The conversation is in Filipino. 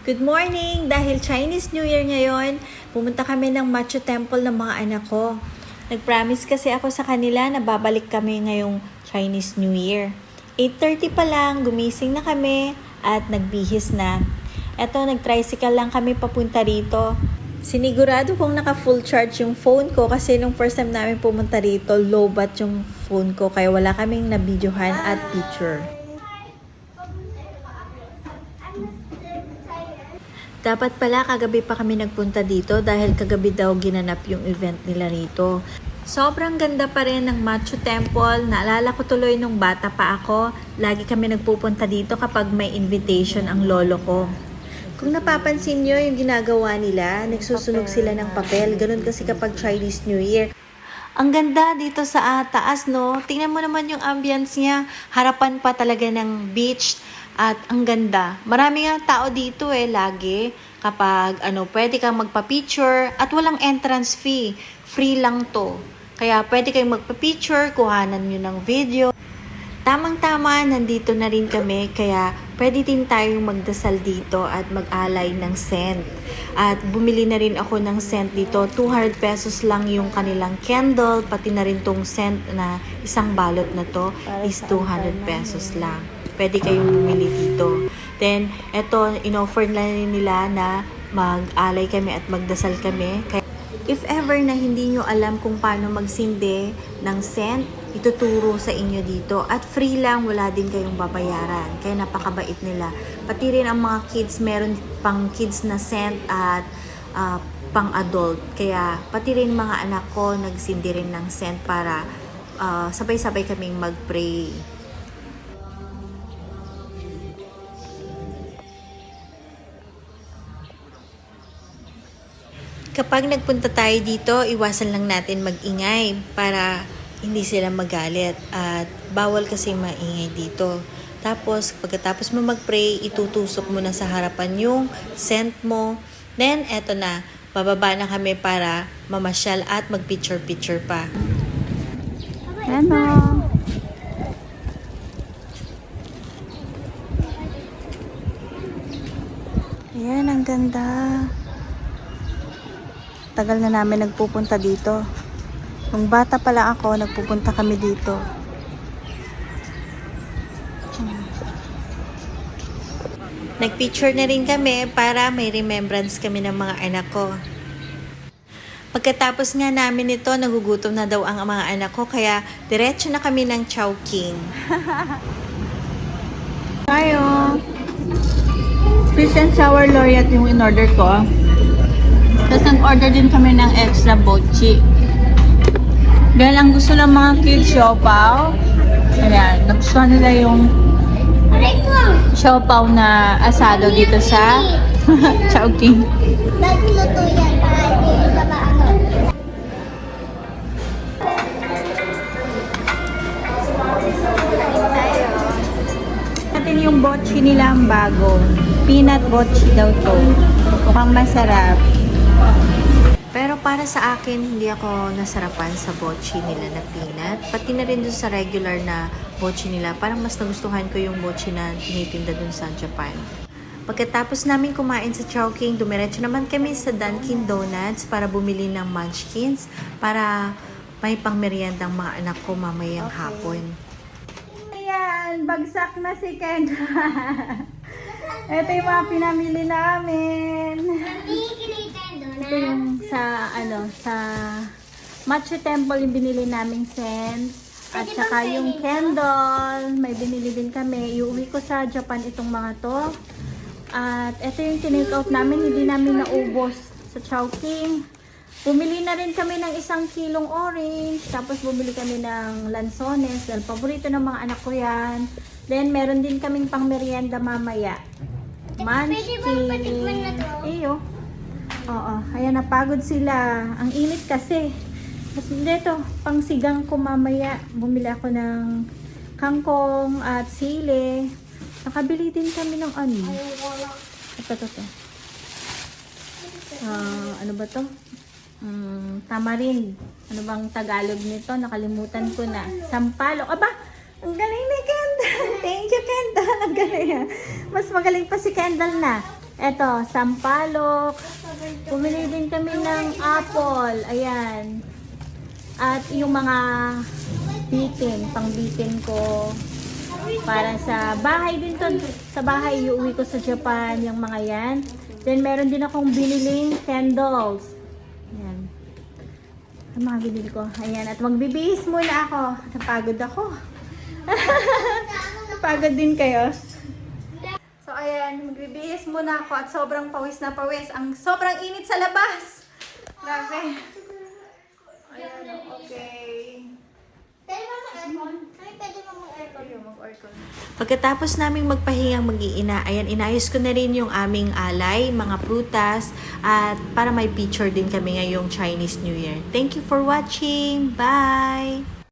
Good morning! Dahil Chinese New Year ngayon, pumunta kami ng Machu Temple ng mga anak ko. Nag-promise kasi ako sa kanila na babalik kami ngayong Chinese New Year. 8:30 pa lang, gumising na kami at nagbihis na. Eto, nag-tricycle lang kami papunta rito. Sinigurado kong naka-full charge yung phone ko kasi nung first time namin pumunta rito, low bat yung phone ko kaya wala kaming nabidyohan at picture. Dapat pala kagabi pa kami nagpunta dito dahil kagabi daw ginanap yung event nila rito. Sobrang ganda pa rin ng Machu Temple. Naalala ko tuloy nung bata pa ako, lagi kami nagpupunta dito kapag may invitation ang lolo ko. Kung napapansin nyo yung ginagawa nila, nagsusunog sila ng papel. Ganun kasi kapag Chinese New Year. Ang ganda dito sa taas, no? Tingnan mo naman yung ambience niya. Harapan pa talaga ng beach. At ang ganda. Marami nga tao dito lagi. Kapag pwede kang magpa-picture at walang entrance fee. Free lang to. Kaya pwede kayong magpa-picture, kuhanan nyo ng video. Tamang-tama, nandito na rin kami. Kaya pwede din tayong magdasal dito at mag-alay ng scent. At bumili na rin ako ng scent dito. 200 pesos lang yung kanilang candle. Pati na rin tong scent na isang balot na to is 200 pesos lang. Pwede kayong bumili dito. Then, eto, in-offer na rin nila na mag-alay kami at magdasal kami. Kaya, if ever na hindi nyo alam kung paano magsindi ng scent, ituturo sa inyo dito. At free lang, wala din kayong babayaran. Kaya napakabait nila. Pati rin ang mga kids, meron pang kids na scent at pang adult. Kaya pati rin mga anak ko nagsindi rin ng scent para sabay-sabay kaming mag-pray. Kapag nagpunta tayo dito, iwasan lang natin mag-ingay para hindi sila magalit at bawal kasi maingay dito. Tapos, pagkatapos mo mag-pray, itutusok mo na sa harapan yung scent mo. Then, eto na, bababa na kami para mamasyal at mag-picture-picture pa. Ano? Ayan, ang ganda. Tagal na namin nagpupunta dito. Nung bata pa lang ako, nagpupunta kami dito. Nagpicture na rin kami para may remembrance kami ng mga anak ko. Pagkatapos nga namin ito, nagugutom na daw ang mga anak ko, kaya diretso na kami ng Chowking. Tayo. Fish and sour laureate yung in-order ko. Tapos nag-order din kami ng extra bochi. Dahil ang gusto ng mga kids, siopaw. Ayan, nagustuhan nila yung siopaw na asado dito sa Chowking. Nagluto yan para hindi ka maano. Natin yung bochi nila ang bago. Peanut bochi daw to. Mukhang masarap. Pero para sa akin, hindi ako nasarapan sa bochi nila na peanut. Pati na rin dun sa regular na bochi nila. Parang mas nagustuhan ko yung bochi na tinitinda dun sa Japan. Pagkatapos namin kumain sa Chowking, dumiretso naman kami sa Dunkin Donuts para bumili ng munchkins para may pangmeryendang mga anak ko mamayang hapon. Ayan, bagsak na si Kendra. Ito yung mga pinamili namin. Ito yung sa Machu Temple yung binili naming scent. At saka yung candle, may binili din kami. Iuwi ko sa Japan itong mga to. At ito yung tinake out namin, hindi namin naubos sa Chowking. Bumili na rin kami ng 1 kilong orange. Tapos bumili kami ng lansones dahil paborito ng mga anak ko yan. Then meron din kaming pang merienda mamaya. Munchkin. Iyo. Oo, ayan, napagod sila. Ang init kasi. Tapos dito, pang sigang ko mamaya. Bumili ako ng kangkong at sili. Nakabili din kami ng ano. Ito. Ano ba to? Tamarind. Ano bang Tagalog nito? Nakalimutan ko na. Sampalok. Aba! Ang galing ni Kendall. Thank you, Kendall. Ang galing. Mas magaling pa si Kendall na. Eto, sampalok. Bumili din kami ng apple. Ayan. At yung mga pang-bitin ko. Para sa bahay din to. Sa bahay, iuwi ko sa Japan, yung mga yan. Then, meron din akong biniling candles. Ayan. Ang mga binili ko. Ayan. At magbibihis muna ako. Napagod ako. Napagod din kayo. So, ayan. Magbibihis muna ako at sobrang pawis na pawis. Ang sobrang init sa labas. Grabe. Ayan. Okay. Pwede mo mag-aircon? Ay, pwede mo mag-aircon. Pagkatapos naming magpahingang mag-iina, ayan, inayos ko na rin yung aming alay, mga prutas, at para may picture din kami ngayong Chinese New Year. Thank you for watching. Bye!